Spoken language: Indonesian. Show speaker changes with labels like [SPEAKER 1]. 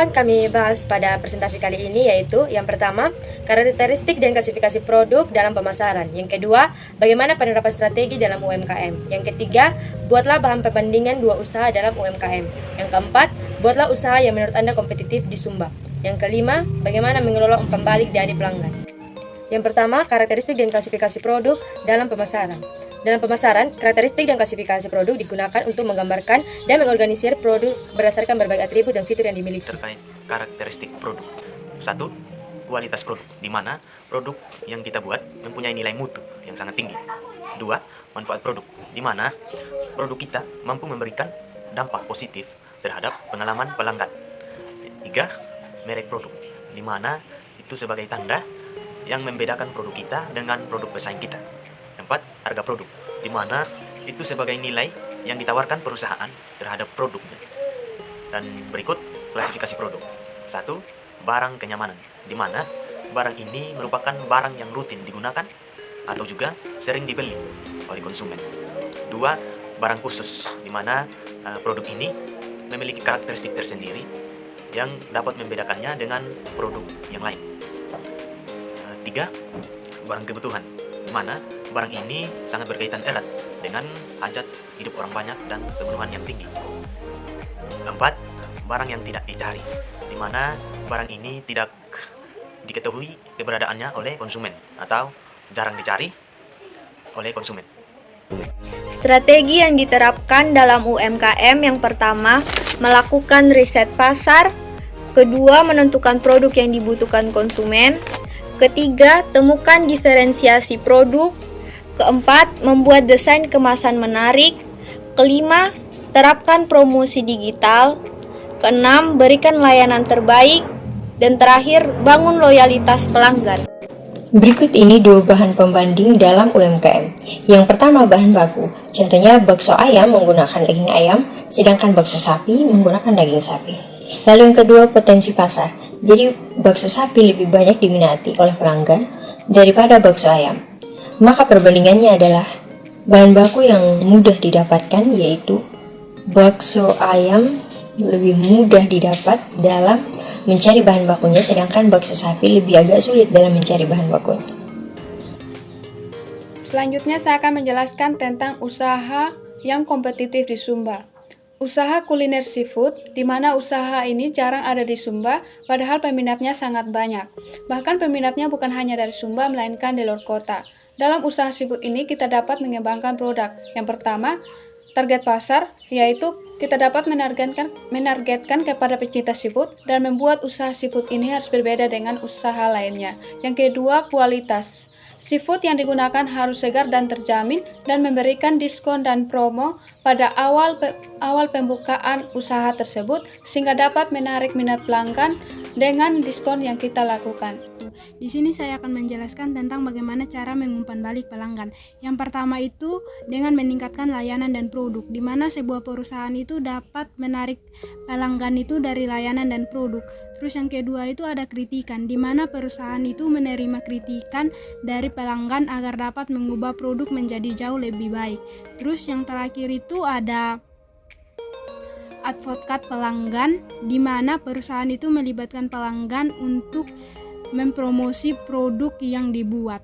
[SPEAKER 1] akan kami bahas pada presentasi kali ini yaitu yang pertama, karakteristik dan klasifikasi produk dalam pemasaran. Yang kedua, bagaimana penerapan strategi dalam UMKM. Yang ketiga, buatlah bahan perbandingan dua usaha dalam UMKM. Yang keempat, buatlah usaha yang menurut Anda kompetitif di Sumba. Yang kelima, bagaimana mengelola umpan balik dari pelanggan. Yang pertama, karakteristik dan klasifikasi produk dalam pemasaran. Dalam pemasaran, karakteristik dan klasifikasi produk digunakan untuk menggambarkan dan mengorganisir produk berdasarkan berbagai atribut dan fitur yang dimiliki.
[SPEAKER 2] Terkait karakteristik produk. 1. Kualitas produk, di mana produk yang kita buat mempunyai nilai mutu yang sangat tinggi. 2. Manfaat produk, di mana produk kita mampu memberikan dampak positif terhadap pengalaman pelanggan. 3. Merek produk, di mana itu sebagai tanda yang membedakan produk kita dengan produk pesaing kita. 4. Harga produk, di mana itu sebagai nilai yang ditawarkan perusahaan terhadap produknya. Dan berikut klasifikasi produk. 1. Barang kenyamanan, di mana barang ini merupakan barang yang rutin digunakan atau juga sering dibeli oleh konsumen. 2. Barang khusus, di mana produk ini memiliki karakteristik tersendiri yang dapat membedakannya dengan produk yang lain. 3. Barang kebutuhan, di mana barang ini sangat berkaitan erat dengan hajat hidup orang banyak dan kebutuhan yang tinggi. 4. Barang yang tidak dicari, di mana barang ini tidak diketahui keberadaannya oleh konsumen atau jarang dicari oleh konsumen.
[SPEAKER 3] Strategi yang diterapkan dalam UMKM yang pertama, melakukan riset pasar. Kedua, menentukan produk yang dibutuhkan konsumen. Ketiga, temukan diferensiasi produk. Keempat, membuat desain kemasan menarik. Kelima, terapkan promosi digital. Keenam, berikan layanan terbaik. Dan terakhir, bangun loyalitas pelanggan.
[SPEAKER 4] Berikut ini 2 bahan pembanding dalam UMKM. Yang pertama, bahan baku. Contohnya bakso ayam menggunakan daging ayam, sedangkan bakso sapi menggunakan daging sapi. Lalu yang kedua, potensi pasar. Jadi bakso sapi lebih banyak diminati oleh pelanggan daripada bakso ayam. Maka perbandingannya adalah bahan baku yang mudah didapatkan, yaitu bakso ayam lebih mudah didapat dalam mencari bahan bakunya, sedangkan bakso sapi lebih agak sulit dalam mencari bahan bakunya.
[SPEAKER 5] Selanjutnya saya akan menjelaskan tentang usaha yang kompetitif di Sumba. Usaha kuliner seafood, di mana usaha ini jarang ada di Sumba, padahal peminatnya sangat banyak. Bahkan peminatnya bukan hanya dari Sumba, melainkan di luar kota. Dalam usaha seafood ini kita dapat mengembangkan produk. Yang pertama, target pasar, yaitu kita dapat menargetkan kepada pecinta seafood dan membuat usaha seafood ini harus berbeda dengan usaha lainnya. Yang kedua, kualitas. Seafood yang digunakan harus segar dan terjamin dan memberikan diskon dan promo pada awal pembukaan usaha tersebut sehingga dapat menarik minat pelanggan dengan diskon yang kita lakukan.
[SPEAKER 6] Di sini saya akan menjelaskan tentang bagaimana cara mengumpan balik pelanggan. Yang pertama itu dengan meningkatkan layanan dan produk, di mana sebuah perusahaan itu dapat menarik pelanggan itu dari layanan dan produk. Terus yang kedua itu ada kritikan, di mana perusahaan itu menerima kritikan dari pelanggan agar dapat mengubah produk menjadi jauh lebih baik. Terus yang terakhir itu ada advokat pelanggan, di mana perusahaan itu melibatkan pelanggan untuk mempromosi produk yang dibuat.